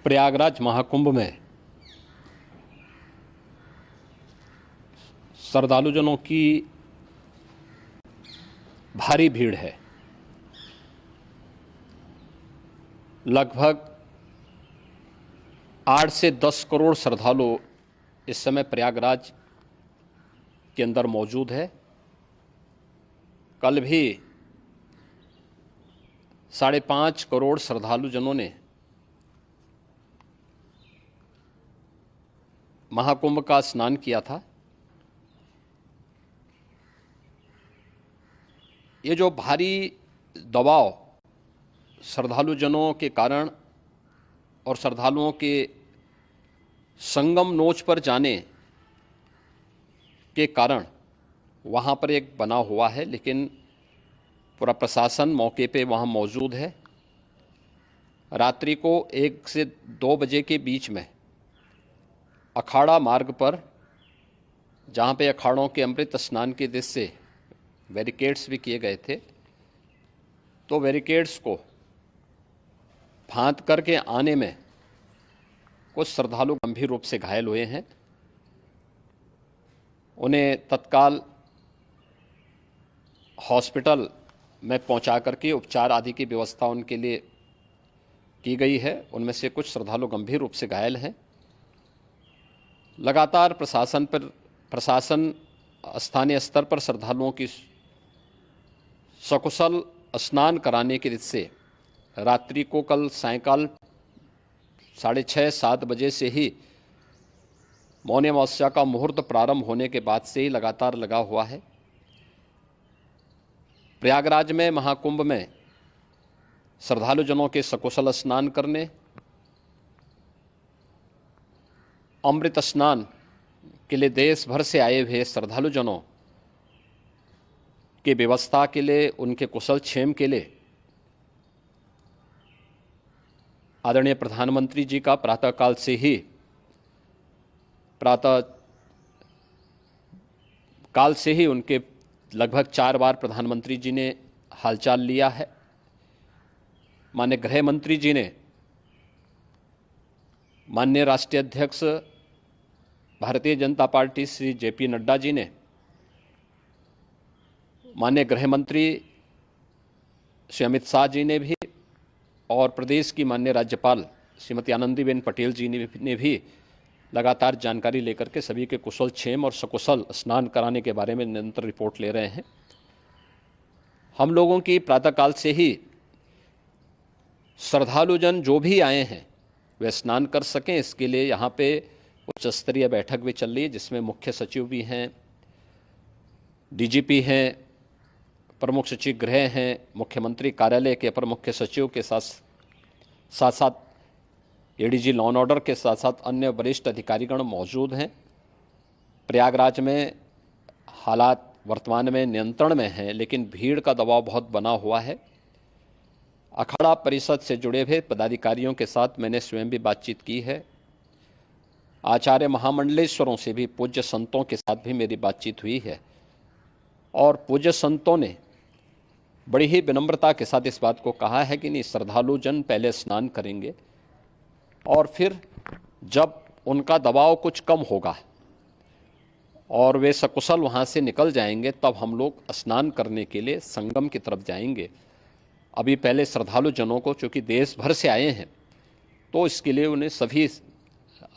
प्रयागराज महाकुंभ में श्रद्धालुजनों की भारी भीड़ है। लगभग 8 से 10 करोड़ श्रद्धालु इस समय प्रयागराज के अंदर मौजूद है। कल भी 5.5 करोड़ श्रद्धालुजनों ने महाकुंभ का स्नान किया था। ये जो भारी दबाव श्रद्धालुजनों के कारण और श्रद्धालुओं के संगम नोच पर जाने के कारण वहाँ पर एक बना हुआ है, लेकिन पूरा प्रशासन मौके पे वहाँ मौजूद है। रात्रि को 1 से 2 बजे के बीच में अखाड़ा मार्ग पर, जहाँ पे अखाड़ों के अमृत स्नान के दृश्य से बैरिकेड्स भी किए गए थे, तो बैरिकेड्स को फांद करके आने में कुछ श्रद्धालु गंभीर रूप से घायल हुए हैं। उन्हें तत्काल हॉस्पिटल में पहुंचा करके उपचार आदि की व्यवस्था उनके लिए की गई है। उनमें से कुछ श्रद्धालु गंभीर रूप से घायल हैं। लगातार प्रशासन स्थानीय स्तर पर श्रद्धालुओं की सकुशल स्नान कराने के दृष्टि से रात्रि को कल सायंकाल 6:30-7 बजे से ही मौनी अमावस्या का मुहूर्त प्रारंभ होने के बाद से ही लगातार लगा हुआ है। प्रयागराज में महाकुंभ में श्रद्धालुजनों के सकुशल स्नान करने, अमृत स्नान के लिए देश भर से आए हुए श्रद्धालुजनों की व्यवस्था के लिए, उनके कुशल क्षेम के लिए आदरणीय प्रधानमंत्री जी का प्रातःकाल से ही उनके लगभग 4 बार प्रधानमंत्री जी ने हालचाल लिया है। माननीय गृह मंत्री जी ने, माननीय राष्ट्रीय अध्यक्ष भारतीय जनता पार्टी श्री JP नड्डा जी ने, माननीय गृह मंत्री श्री अमित शाह जी ने भी, और प्रदेश की माननीय राज्यपाल श्रीमती आनंदीबेन पटेल जी ने भी लगातार जानकारी लेकर के सभी के कुशल क्षेम और सकुशल स्नान कराने के बारे में निरंतर रिपोर्ट ले रहे हैं। हम लोगों की प्रातःकाल से ही श्रद्धालुजन जो भी आए हैं वे स्नान कर सकें, इसके लिए यहाँ पे उच्च स्तरीय बैठक भी चल रही है, जिसमें मुख्य सचिव भी हैं, DGP हैं, प्रमुख सचिव गृह हैं, मुख्यमंत्री कार्यालय के अपर मुख्य सचिव के साथ साथ ADG लॉ एंड ऑर्डर के साथ साथ अन्य वरिष्ठ अधिकारीगण मौजूद हैं। प्रयागराज में हालात वर्तमान में नियंत्रण में हैं, लेकिन भीड़ का दबाव बहुत बना हुआ है। अखाड़ा परिषद से जुड़े हुए पदाधिकारियों के साथ मैंने स्वयं भी बातचीत की है। आचार्य महामंडलेश्वरों से भी, पूज्य संतों के साथ भी मेरी बातचीत हुई है, और पूज्य संतों ने बड़ी ही विनम्रता के साथ इस बात को कहा है कि नहीं, श्रद्धालुजन पहले स्नान करेंगे और फिर जब उनका दबाव कुछ कम होगा और वे सकुशल वहाँ से निकल जाएंगे, तब हम लोग स्नान करने के लिए संगम की तरफ जाएंगे। अभी पहले श्रद्धालुजनों को, चूँकि देश भर से आए हैं, तो इसके लिए उन्हें सभी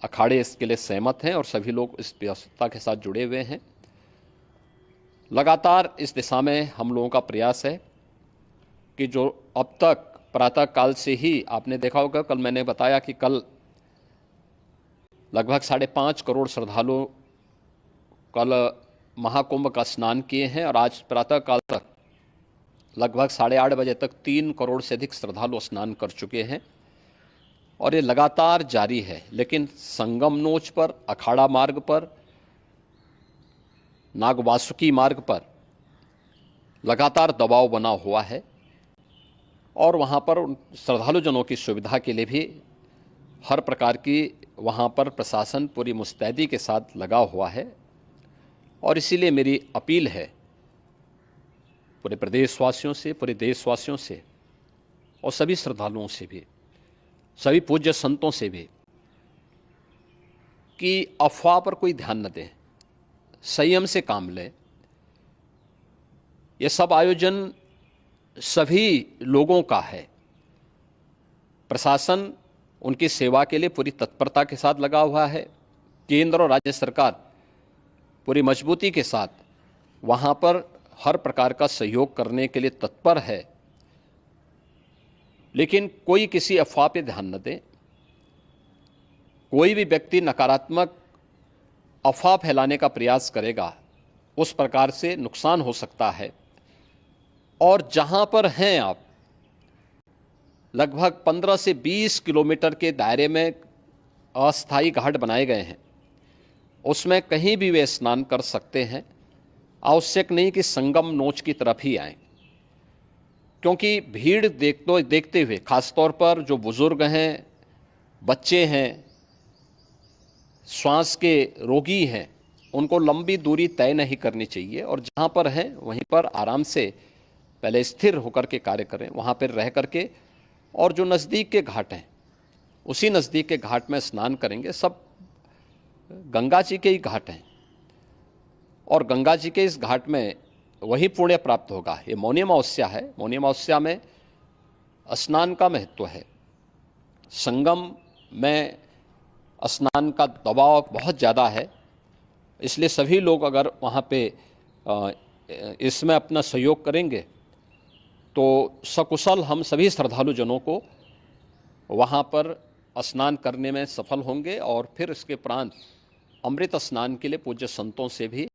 अखाड़े इसके लिए सहमत हैं और सभी लोग इस व्यवस्था के साथ जुड़े हुए हैं। लगातार इस दिशा में हम लोगों का प्रयास है कि जो अब तक प्रातःकाल से ही आपने देखा होगा, कल मैंने बताया कि कल लगभग 5.5 करोड़ श्रद्धालु कल महाकुंभ का स्नान किए हैं, और आज प्रातःकाल तक लगभग 8:30 बजे तक 3 करोड़ से अधिक श्रद्धालु स्नान कर चुके हैं, और ये लगातार जारी है। लेकिन संगम नोच पर, अखाड़ा मार्ग पर, नागवासुकी मार्ग पर लगातार दबाव बना हुआ है, और वहाँ पर श्रद्धालुजनों की सुविधा के लिए भी हर प्रकार की वहाँ पर प्रशासन पूरी मुस्तैदी के साथ लगा हुआ है। और इसीलिए मेरी अपील है पूरे प्रदेशवासियों से, पूरे देशवासियों से और सभी श्रद्धालुओं से भी, सभी पूज्य संतों से भी कि अफवाह पर कोई ध्यान न दें, संयम से काम लें। ये सब आयोजन सभी लोगों का है। प्रशासन उनकी सेवा के लिए पूरी तत्परता के साथ लगा हुआ है। केंद्र और राज्य सरकार पूरी मजबूती के साथ वहाँ पर हर प्रकार का सहयोग करने के लिए तत्पर है। लेकिन कोई किसी अफवाह पे ध्यान न दें। कोई भी व्यक्ति नकारात्मक अफवाह फैलाने का प्रयास करेगा, उस प्रकार से नुकसान हो सकता है। और जहाँ पर हैं आप, लगभग 15 से 20 किलोमीटर के दायरे में अस्थायी घाट बनाए गए हैं, उसमें कहीं भी वे स्नान कर सकते हैं। आवश्यक नहीं कि संगम नोच की तरफ ही आएं, क्योंकि भीड़ देखते हुए खासतौर पर जो बुजुर्ग हैं, बच्चे हैं, श्वास के रोगी हैं, उनको लंबी दूरी तय नहीं करनी चाहिए और जहाँ पर हैं वहीं पर आराम से पहले स्थिर होकर के कार्य करें, वहाँ पर रह करके। और जो नज़दीक के घाट हैं, उसी नज़दीक के घाट में स्नान करेंगे। सब गंगा जी के ही घाट हैं और गंगा जी के इस घाट में वही पुण्य प्राप्त होगा। ये मौनी अमावस्या है। मौनी अमावस्या में स्नान का महत्व है। संगम में स्नान का दबाव बहुत ज़्यादा है, इसलिए सभी लोग अगर वहाँ पे इसमें अपना सहयोग करेंगे तो सकुशल हम सभी श्रद्धालु जनों को वहाँ पर स्नान करने में सफल होंगे और फिर इसके उपरांत अमृत स्नान के लिए पूज्य संतों से भी